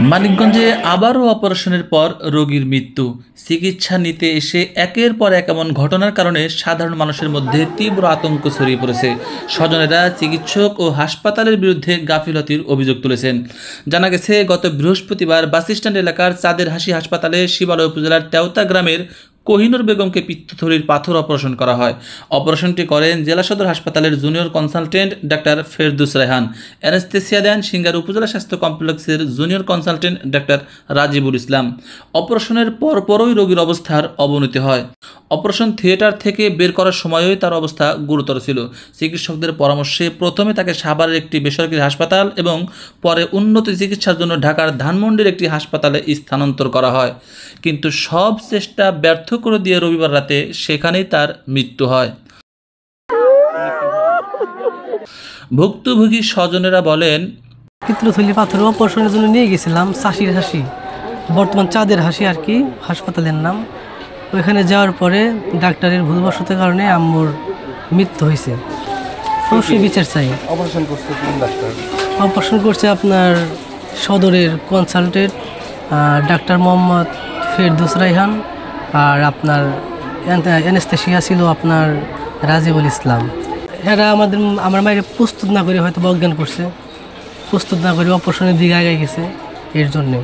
মানিকগঞ্জে আবারও অপারেশনের পর রোগীর মৃত্যু। চিকিৎসা নিতে এসে একের পর এক এমন ঘটনার কারণে সাধারণ মানুষের মধ্যে তীব্র আতঙ্ক ছড়িয়ে পড়েছে। স্বজনেরা চিকিৎসক ও হাসপাতালের বিরুদ্ধে গাফিলতির অভিযোগ তুলেছেন। জানা গেছে, গত বৃহস্পতিবার বাসস্ট্যান্ড এলাকার চাঁদের হাসি হাসপাতালে শিবালয় উপজেলার তেওতা গ্রামের কোহিনুর বেগমকে পিত্তথলির পাথর অপারেশন করা হয়। অপারেশনটি করেন জেলা সদর হাসপাতালের junior consultant doctor Ferdous Raihan. Anaesthesia দেন সিঙ্গার উপজেলা স্বাস্থ্য কমপ্লেক্সের junior consultant doctor Rajibul Islam. অপারেশনের পরপরই রোগীর অবস্থার অবনতি হয়। অপারেশন থিয়েটার থেকে বের করার সময়ই তার অবস্থা গুরুতর ছিল। চিকিৎসকদের পরামর্শে প্রথমে তাকে সাভারের একটি বেসরকারি হাসপাতাল এবং পরে উন্নত চিকিৎসার জন্য ঢাকার ধানমন্ডির একটি হাসপাতালে স্থানান্তর করা হয়, কিন্তু সব চেষ্টা ব্যর্থ করে দিয়ে রবিবার রাতে সেখানেই তার মৃত্যু হয়। ভুক্তভোগী স্বজনেরা বলেন, পিত্তথলি পাথর অপারেশনের জন্য নিয়ে গেছিলাম চাষির হাসি, বর্তমান চাঁদের হাসি আর কি হাসপাতালের নাম। ওইখানে যাওয়ার পরে ডাক্তারের ভুলবশতের কারণে আম্মুর মৃত্যু হয়েছে। অবশ্যই বিচার চাই। অপারেশন করছে আপনার সদরের কনসালটেন্ট ডাক্তার মোহাম্মদ ফেরদৌস রায়হান, আর আপনার অ্যানেস্থেসিয়া ছিল আপনার রাজিবুল ইসলাম। এরা আমার মায়ের প্রস্তুত না করে হয়তো অজ্ঞান করছে, প্রস্তুত না করে অপারেশনের দিকে আগায় গেছে, এর জন্যে।